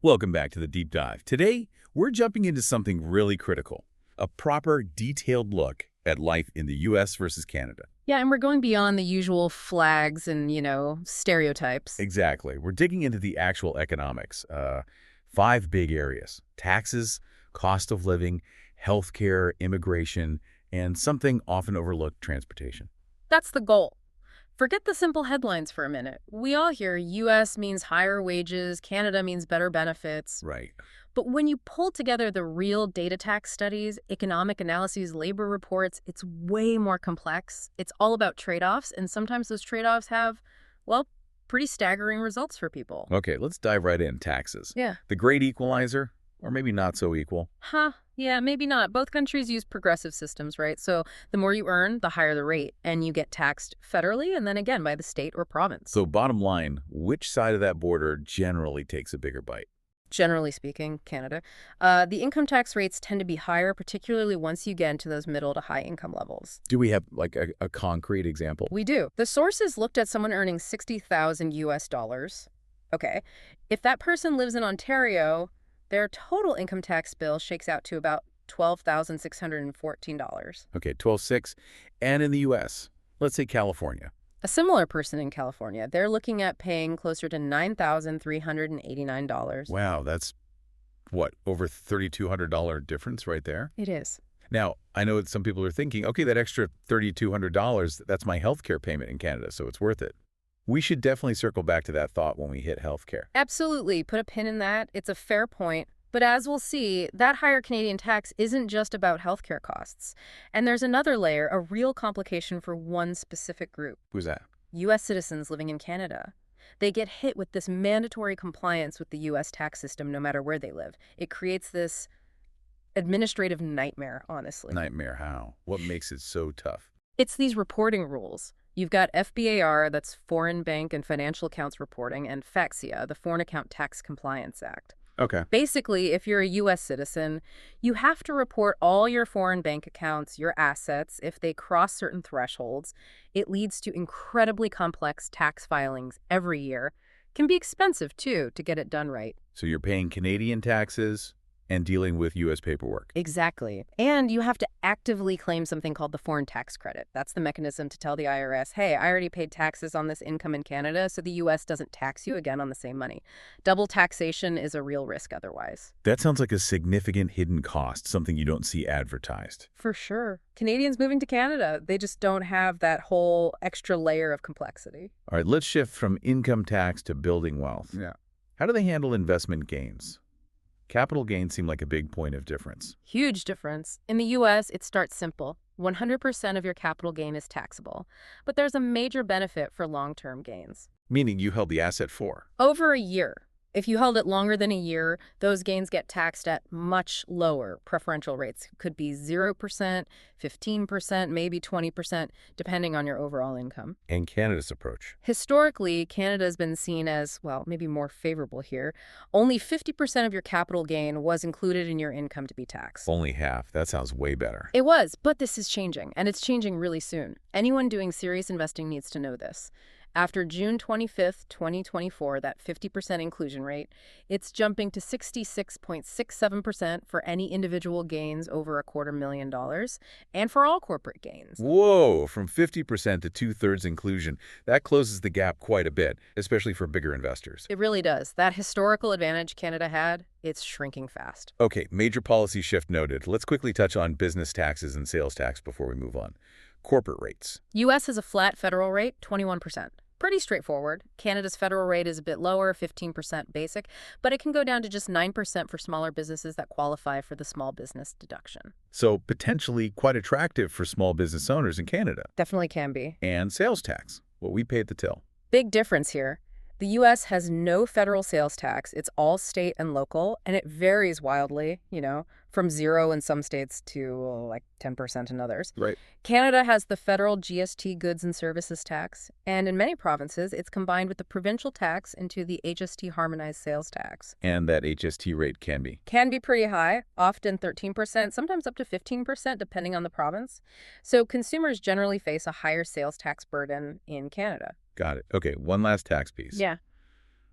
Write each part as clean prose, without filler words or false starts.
Welcome back to the Deep Dive. Today, we're jumping into something really critical, a proper, detailed look at life in the U.S. versus Canada. Yeah, and we're going beyond the usual flags and, stereotypes. Exactly. We're digging into the actual economics. Five big areas: taxes, cost of living, healthcare, immigration, and something often overlooked, transportation. That's the goal. Forget the simple headlines for a minute. We all hear U.S. means higher wages, Canada means better benefits. Right. But when you pull together the real data tax studies, economic analyses, labor reports, it's way more complex. It's all about trade-offs, and sometimes those trade-offs have, well, pretty staggering results for people. Okay, let's dive right in. Taxes. Yeah. The great equalizer, or maybe not so equal. Yeah, maybe not. Both countries use progressive systems, right? So the more you earn, the higher the rate, and you get taxed federally and then again by the state or province. So bottom line, which side of that border generally takes a bigger bite? Generally speaking, Canada. The income tax rates tend to be higher, particularly once you get into those middle to high income levels. Do we have like a concrete example? We do. The sources looked at someone earning 60,000 US dollars. Okay. If that person lives in Ontario, their total income tax bill shakes out to about $12,614. Okay, 12.6. And in the U.S., let's say California. A similar person in California, they're looking at paying closer to $9,389. Wow, that's what, over $3,200 difference right there? It is. Now, I know that some people are thinking, okay, that extra $3,200, that's my healthcare payment in Canada, so it's worth it. We should definitely circle back to that thought when we hit healthcare. Absolutely. Put a pin in that. It's a fair point. But as we'll see, that higher Canadian tax isn't just about healthcare costs. And there's another layer, a real complication for one specific group. Who's that? U.S. citizens living in Canada. They get hit with this mandatory compliance with the U.S. tax system no matter where they live. It creates this administrative nightmare, honestly. Nightmare how? What makes it so tough? It's these reporting rules. You've got FBAR, that's Foreign Bank and Financial Accounts Reporting, and FACSIA, the Foreign Account Tax Compliance Act. Okay. Basically, if you're a U.S. citizen, you have to report all your foreign bank accounts, your assets, if they cross certain thresholds. It leads to incredibly complex tax filings every year. Can be expensive, too, to get it done right. So you're paying Canadian taxes and dealing with U.S. paperwork. Exactly. And you have to actively claim something called the foreign tax credit. That's the mechanism to tell the IRS, hey, I already paid taxes on this income in Canada, so the U.S. doesn't tax you again on the same money. Double taxation is a real risk otherwise. That sounds like a significant hidden cost, something you don't see advertised. For sure. Canadians moving to Canada, they just don't have that whole extra layer of complexity. All right, let's shift from income tax to building wealth. Yeah. How do they handle investment gains? Capital gains seem like a big point of difference. Huge difference. In the U.S., it starts simple. 100% of your capital gain is taxable. But there's a major benefit for long-term gains. Meaning you held the asset for? Over a year. If you held it longer than a year, those gains get taxed at much lower preferential rates. Could be 0%, 15%, maybe 20%, depending on your overall income. And Canada's approach? Historically, Canada has been seen as, well, maybe more favorable here. Only 50% of your capital gain was included in your income to be taxed. Only half. That sounds way better. It was, but this is changing, and it's changing really soon. Anyone doing serious investing needs to know this. After June 25th, 2024, that 50% inclusion rate, it's jumping to 66.67% for any individual gains over $250,000 and for all corporate gains. Whoa, from 50% to two-thirds inclusion. That closes the gap quite a bit, especially for bigger investors. It really does. That historical advantage Canada had, it's shrinking fast. Okay, major policy shift noted. Let's quickly touch on business taxes and sales tax before we move on. Corporate rates. U.S. has a flat federal rate, 21%. Pretty straightforward. Canada's federal rate is a bit lower, 15% basic, but it can go down to just 9% for smaller businesses that qualify for the small business deduction. So potentially quite attractive for small business owners in Canada. Definitely can be. And sales tax, what we pay at the till. Big difference here. The U.S. has no federal sales tax. It's all state and local, and it varies wildly, from 0 in some states to like 10% in others. Right. Canada has the federal GST goods and services tax, and in many provinces, it's combined with the provincial tax into the HST harmonized sales tax. And that HST rate can be? Can be pretty high, often 13%, sometimes up to 15%, depending on the province. So consumers generally face a higher sales tax burden in Canada. Got it. Okay, one last tax piece. Yeah.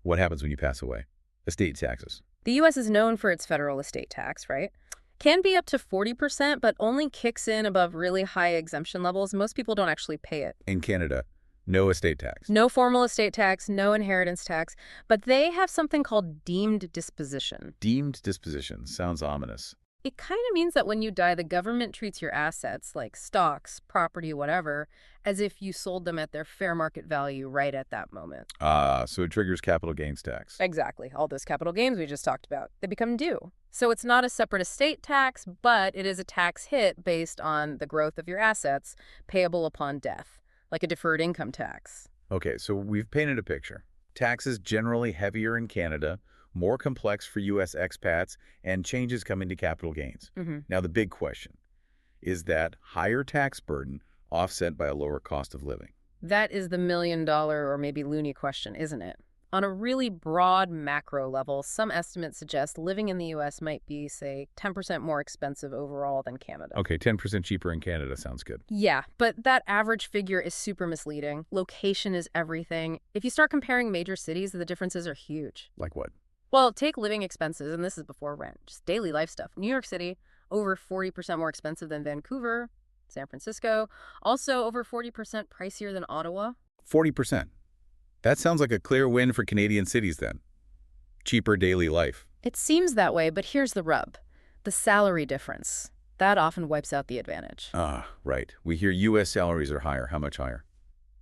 What happens when you pass away? Estate taxes. The U.S. is known for its federal estate tax, right? Can be up to 40%, but only kicks in above really high exemption levels. Most people don't actually pay it. In Canada, no estate tax. No formal estate tax, no inheritance tax, but they have something called deemed disposition. Deemed disposition sounds ominous. It kind of means that when you die, the government treats your assets, like stocks, property, whatever, as if you sold them at their fair market value right at that moment. So it triggers capital gains tax. Exactly. All those capital gains we just talked about, they become due. So it's not a separate estate tax, but it is a tax hit based on the growth of your assets payable upon death, like a deferred income tax. Okay, so we've painted a picture. Taxes generally heavier in Canada, more complex for U.S. expats, and changes coming to capital gains. Now, the big question, is that higher tax burden offset by a lower cost of living? That is the million-dollar or maybe loony question, isn't it? On a really broad macro level, some estimates suggest living in the U.S. might be, say, 10% more expensive overall than Canada. Okay, 10% cheaper in Canada sounds good. Yeah, but that average figure is super misleading. Location is everything. If you start comparing major cities, the differences are huge. Like what? Well, take living expenses, and this is before rent, just daily life stuff. New York City, over 40% more expensive than Vancouver. San Francisco, also over 40% pricier than Ottawa. 40%. That sounds like a clear win for Canadian cities then. Cheaper daily life. It seems that way, but here's the rub. The salary difference. That often wipes out the advantage. Ah, right. We hear U.S. salaries are higher. How much higher?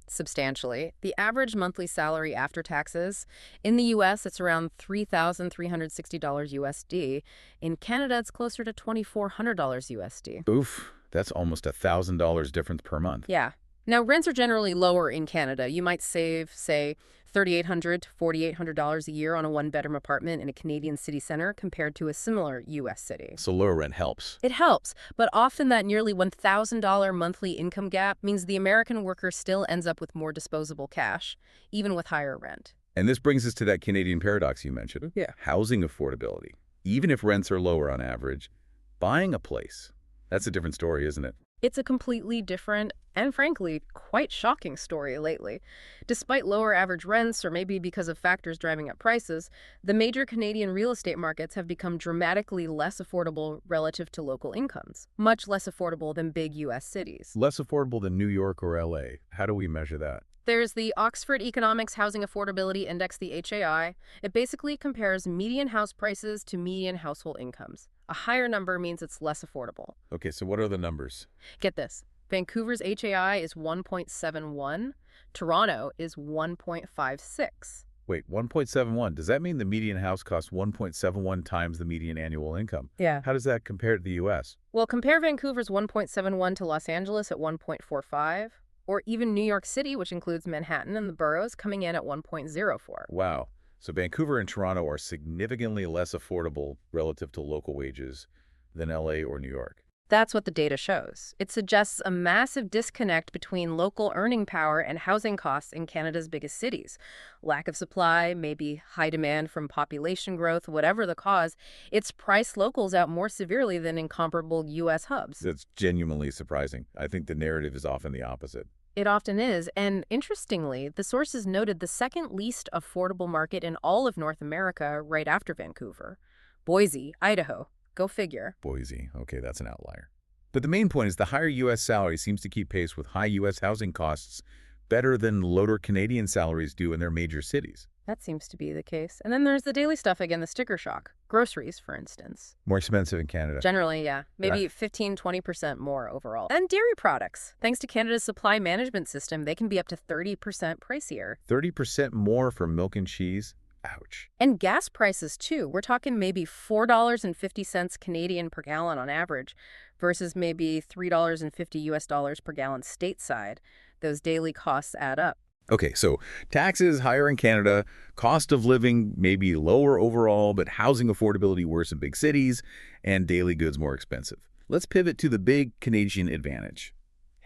Substantially. The average monthly salary after taxes in the U.S., it's around $3,360 USD. In Canada, it's closer to $2,400 USD. Oof, that's almost $1,000 difference per month. Yeah. Now, rents are generally lower in Canada. You might save, say, $3,800 to $4,800 a year on a one-bedroom apartment in a Canadian city center compared to a similar U.S. city. So lower rent helps. It helps, but often that nearly $1,000 monthly income gap means the American worker still ends up with more disposable cash, even with higher rent. And this brings us to that Canadian paradox you mentioned. Yeah. Housing affordability. Even if rents are lower on average, buying a place, that's a different story, isn't it? It's a completely different and, frankly, quite shocking story lately. Despite lower average rents, or maybe because of factors driving up prices, the major Canadian real estate markets have become dramatically less affordable relative to local incomes, much less affordable than big U.S. cities. Less affordable than New York or L.A. How do we measure that? There's the Oxford Economics Housing Affordability Index, the HAI. It basically compares median house prices to median household incomes. A higher number means it's less affordable. Okay, so what are the numbers? Get this. Vancouver's HAI is 1.71. Toronto is 1.56. Wait, 1.71. Does that mean the median house costs 1.71 times the median annual income? Yeah. How does that compare to the U.S.? Well, compare Vancouver's 1.71 to Los Angeles at 1.45, or even New York City, which includes Manhattan and the boroughs, coming in at 1.04. Wow. So Vancouver and Toronto are significantly less affordable relative to local wages than L.A. or New York. That's what the data shows. It suggests a massive disconnect between local earning power and housing costs in Canada's biggest cities. Lack of supply, maybe high demand from population growth, whatever the cause, it's priced locals out more severely than in comparable U.S. hubs. That's genuinely surprising. I think the narrative is often the opposite. It often is, and interestingly, the sources noted the second least affordable market in all of North America right after Vancouver. Boise, Idaho. Go figure. Boise. Okay, that's an outlier. But the main point is the higher U.S. salary seems to keep pace with high U.S. housing costs better than lower Canadian salaries do in their major cities. That seems to be the case. And then there's the daily stuff again, the sticker shock. Groceries, for instance. More expensive in Canada. Generally, yeah. Maybe 15–20% more overall. And dairy products. Thanks to Canada's supply management system, they can be up to 30% pricier. 30% more for milk and cheese? Ouch. And gas prices, too. We're talking maybe $4.50 Canadian per gallon on average versus maybe $3.50 US dollars per gallon stateside. Those daily costs add up. Okay, so taxes higher in Canada, cost of living maybe lower overall, but housing affordability worse in big cities, and daily goods more expensive. Let's pivot to the big Canadian advantage.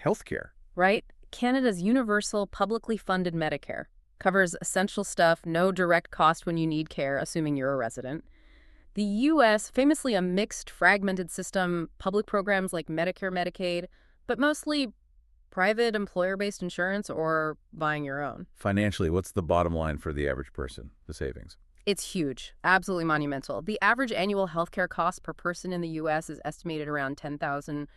Healthcare. Right? Canada's universal, publicly funded Medicare covers essential stuff, no direct cost when you need care, assuming you're a resident. The U.S., famously a mixed, fragmented system, public programs like Medicare, Medicaid, but mostly private employer-based insurance or buying your own. Financially, what's the bottom line for the average person, the savings? It's huge, absolutely monumental. The average annual healthcare cost per person in the U.S. is estimated around $10,380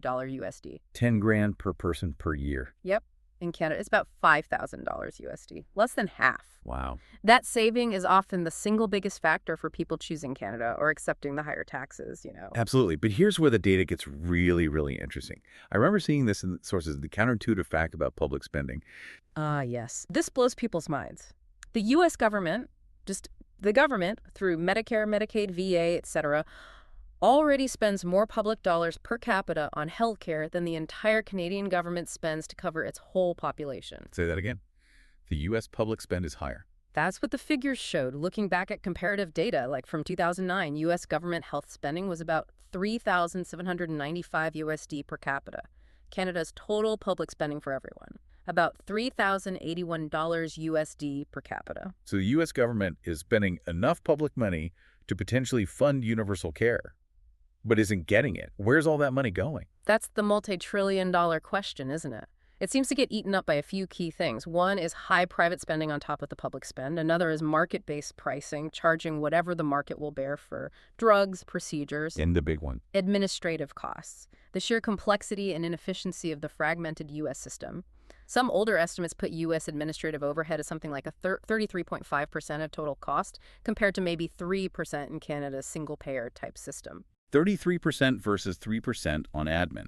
USD. 10 grand per person per year. Yep. In Canada, it's about $5,000 USD, less than half. Wow. That saving is often the single biggest factor for people choosing Canada or accepting the higher taxes. Absolutely. But here's where the data gets really, really interesting. I remember seeing this in sources, the counterintuitive fact about public spending. Ah, yes. This blows people's minds. The U.S. government, just the government, through Medicare, Medicaid, VA, etc., already spends more public dollars per capita on healthcare than the entire Canadian government spends to cover its whole population. Say that again. The U.S. public spend is higher. That's what the figures showed. Looking back at comparative data, like from 2009, U.S. government health spending was about $3,795 USD per capita. Canada's total public spending for everyone, about $3,081 USD per capita. So the U.S. government is spending enough public money to potentially fund universal care, but isn't getting it. Where's all that money going? That's the multi-trillion-dollar question, isn't it? It seems to get eaten up by a few key things. One is high private spending on top of the public spend. Another is market-based pricing, charging whatever the market will bear for drugs, procedures. And the big one. Administrative costs. The sheer complexity and inefficiency of the fragmented U.S. system. Some older estimates put U.S. administrative overhead as something like a 33.5% of total cost, compared to maybe 3% in Canada's single-payer type system. 33% versus 3% on admin.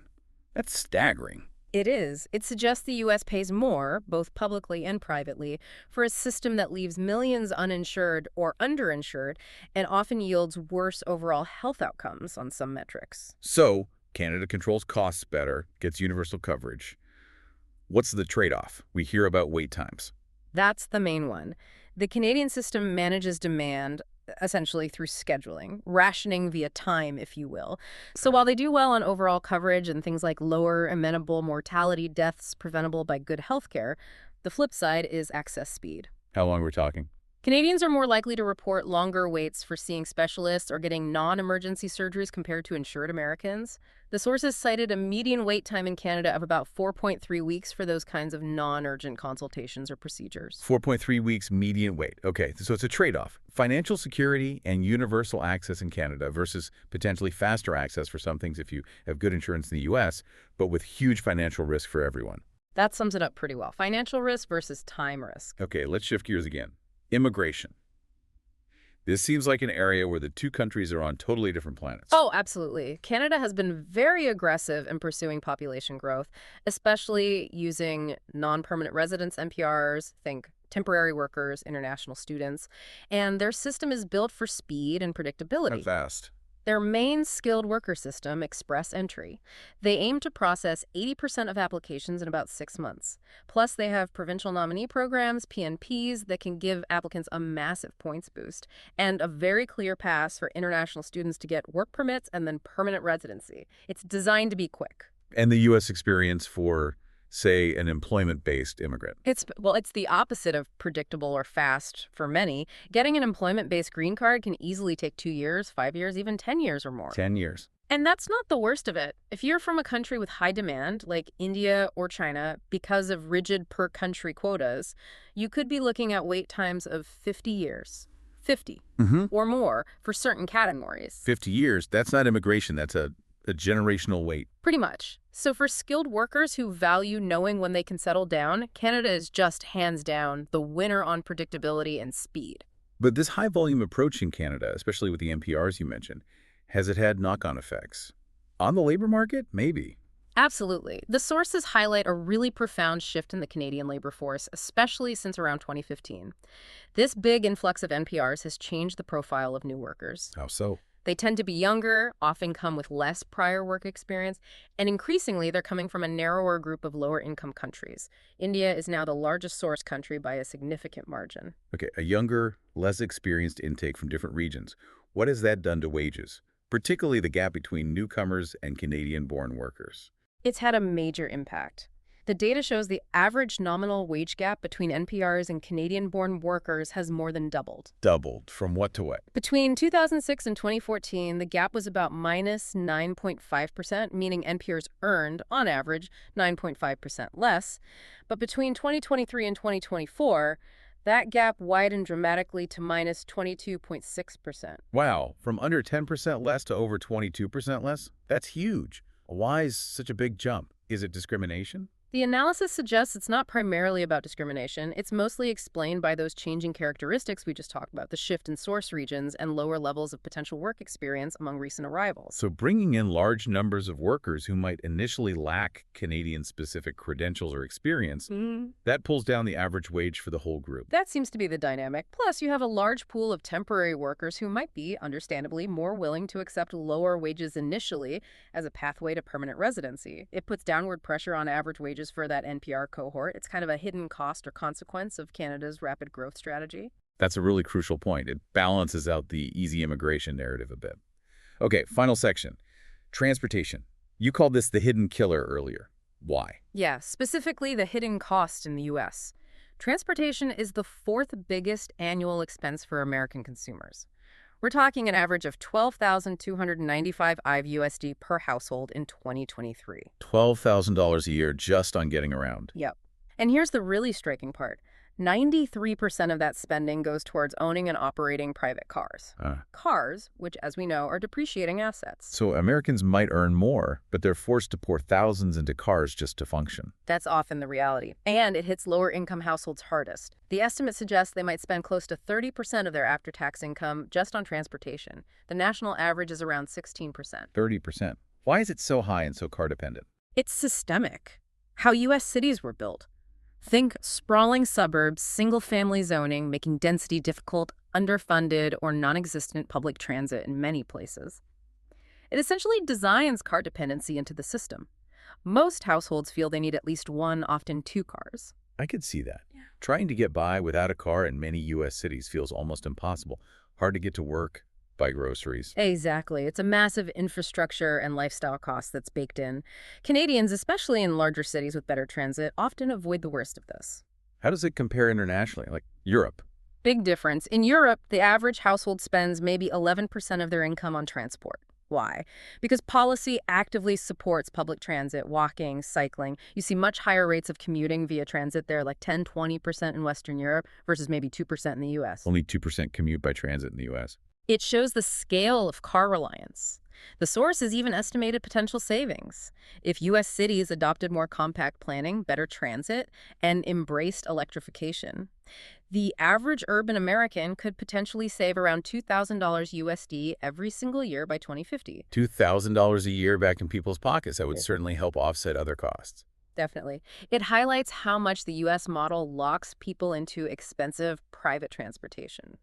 That's staggering. It is. It suggests the U.S. pays more, both publicly and privately, for a system that leaves millions uninsured or underinsured and often yields worse overall health outcomes on some metrics. So, Canada controls costs better, gets universal coverage. What's the trade-off? We hear about wait times. That's the main one. The Canadian system manages demand essentially through scheduling, rationing via time, if you will. So while they do well on overall coverage and things like lower amenable mortality deaths preventable by good healthcare, the flip side is access speed. How long are we talking? Canadians are more likely to report longer waits for seeing specialists or getting non-emergency surgeries compared to insured Americans. The sources cited a median wait time in Canada of about 4.3 weeks for those kinds of non-urgent consultations or procedures. 4.3 weeks median wait. Okay, so it's a trade-off. Financial security and universal access in Canada versus potentially faster access for some things if you have good insurance in the U.S., but with huge financial risk for everyone. That sums it up pretty well. Financial risk versus time risk. Okay, let's shift gears again. Immigration. This seems like an area where the two countries are on totally different planets. Oh, absolutely. Canada has been very aggressive in pursuing population growth, especially using non-permanent residents, NPRs, think temporary workers, international students, and their system is built for speed and predictability. How fast? Their main skilled worker system, Express Entry. They aim to process 80% of applications in about 6 months. Plus, they have provincial nominee programs, PNPs, that can give applicants a massive points boost, and a very clear path for international students to get work permits and then permanent residency. It's designed to be quick. And the U.S. experience for, say, an employment-based immigrant. It's the opposite of predictable or fast for many. Getting an employment-based green card can easily take 2 years, 5 years, even 10 years or more. 10 years. And that's not the worst of it. If you're from a country with high demand, like India or China, because of rigid per-country quotas, you could be looking at wait times of 50 years. 50 or more for certain categories. 50 years, that's not immigration, that's a generational wait. Pretty much. So for skilled workers who value knowing when they can settle down, Canada is just hands down the winner on predictability and speed. But this high-volume approach in Canada, especially with the NPRs you mentioned, has it had knock-on effects? On the labor market? Maybe. Absolutely. The sources highlight a really profound shift in the Canadian labor force, especially since around 2015. This big influx of NPRs has changed the profile of new workers. How so? They tend to be younger, often come with less prior work experience, and increasingly they're coming from a narrower group of lower-income countries. India is now the largest source country by a significant margin. Okay, a younger, less experienced intake from different regions. What has that done to wages, particularly the gap between newcomers and Canadian-born workers? It's had a major impact. The data shows the average nominal wage gap between NPRs and Canadian-born workers has more than doubled. Doubled. From what to what? Between 2006 and 2014, the gap was about minus 9.5%, meaning NPRs earned, on average, 9.5% less. But between 2023 and 2024, That gap widened dramatically to minus 22.6%. Wow, from under 10% less to over 22% less? That's huge. Why is such a big jump? Is it discrimination? The analysis suggests it's not primarily about discrimination. It's mostly explained by those changing characteristics we just talked about, the shift in source regions and lower levels of potential work experience among recent arrivals. So bringing in large numbers of workers who might initially lack Canadian-specific credentials or experience, that pulls down the average wage for the whole group. That seems to be the dynamic. Plus, you have a large pool of temporary workers who might be, understandably, more willing to accept lower wages initially as a pathway to permanent residency. It puts downward pressure on average wages for that NPR cohort. It's kind of a hidden cost or consequence of Canada's rapid growth strategy. That's a really crucial point. It balances out the easy immigration narrative a bit. Okay, final section. Transportation. You called this the hidden killer earlier. Why? Yeah, specifically the hidden cost in the U.S. Transportation is the fourth biggest annual expense for American consumers. We're talking an average of $12,295 USD per household in 2023. $12,000 a year just on getting around. Yep. And here's the really striking part. 93% of that spending goes towards owning and operating private cars. Cars, which, as we know, are depreciating assets. So Americans might earn more, but they're forced to pour thousands into cars just to function. That's often the reality. And it hits lower-income households hardest. The estimate suggests they might spend close to 30% of their after-tax income just on transportation. The national average is around 16%. 30%. Why is it so high and so car-dependent? It's systemic. How U.S. cities were built. Think sprawling suburbs, single-family zoning, making density difficult, underfunded, or non-existent public transit in many places. It essentially designs car dependency into the system. Most households feel they need at least one, often two cars. I could see that. Yeah. Trying to get by without a car in many U.S. cities feels almost impossible. Hard to get to work, buy groceries. Exactly. It's a massive infrastructure and lifestyle cost that's baked in. Canadians, especially in larger cities with better transit, often avoid the worst of this. How does it compare internationally, like Europe? Big difference. In Europe, the average household spends maybe 11% of their income on transport. Why? Because policy actively supports public transit, walking, cycling. You see much higher rates of commuting via transit there, like 10-20% in Western Europe versus maybe 2% in the U.S. Only 2% commute by transit in the U.S. It shows the scale of car reliance. The source is even estimated potential savings. If U.S. cities adopted more compact planning, better transit, and embraced electrification, the average urban American could potentially save around $2,000 USD every single year by 2050. $2,000 a year back in people's pockets. That would certainly help offset other costs. Definitely. It highlights how much the U.S. model locks people into expensive private transportation.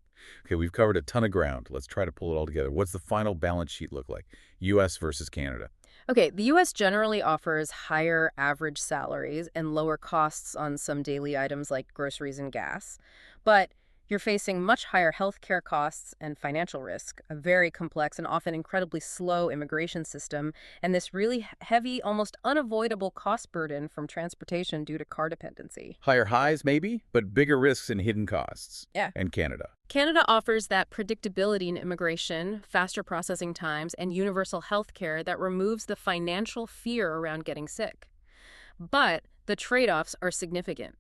Okay, we've covered a ton of ground. Let's try to pull it all together. What's the final balance sheet look like? U.S. versus Canada. Okay, the U.S. generally offers higher average salaries and lower costs on some daily items like groceries and gas. But you're facing much higher healthcare costs and financial risk, a very complex and often incredibly slow immigration system, and this really heavy, almost unavoidable cost burden from transportation due to car dependency. Higher highs, maybe, but bigger risks and hidden costs. Yeah. And Canada. Canada offers that predictability in immigration, faster processing times, and universal health care that removes the financial fear around getting sick. But the trade-offs are significant.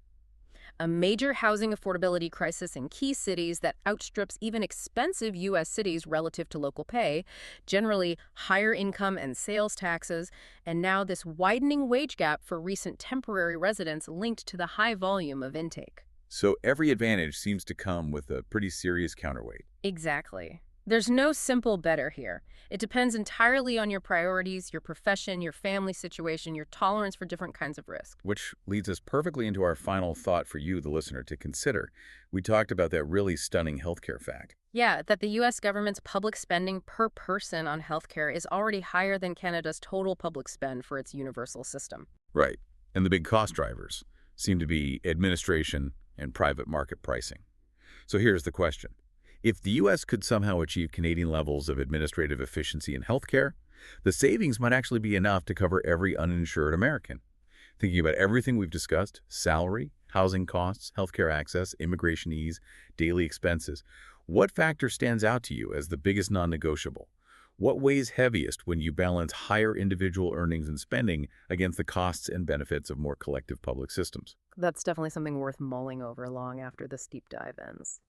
A major housing affordability crisis in key cities that outstrips even expensive U.S. cities relative to local pay, generally higher income and sales taxes, and now this widening wage gap for recent temporary residents linked to the high volume of intake. So every advantage seems to come with a pretty serious counterweight. Exactly. There's no simple better here. It depends entirely on your priorities, your profession, your family situation, your tolerance for different kinds of risk. Which leads us perfectly into our final thought for you, the listener, to consider. We talked about that really stunning healthcare fact. Yeah, that the U.S. government's public spending per person on healthcare is already higher than Canada's total public spend for its universal system. Right. And the big cost drivers seem to be administration and private market pricing. So here's the question. If the U.S. could somehow achieve Canadian levels of administrative efficiency in healthcare, the savings might actually be enough to cover every uninsured American. Thinking about everything we've discussed, salary, housing costs, healthcare access, immigration ease, daily expenses, what factor stands out to you as the biggest non-negotiable? What weighs heaviest when you balance higher individual earnings and spending against the costs and benefits of more collective public systems? That's definitely something worth mulling over long after this deep dive ends.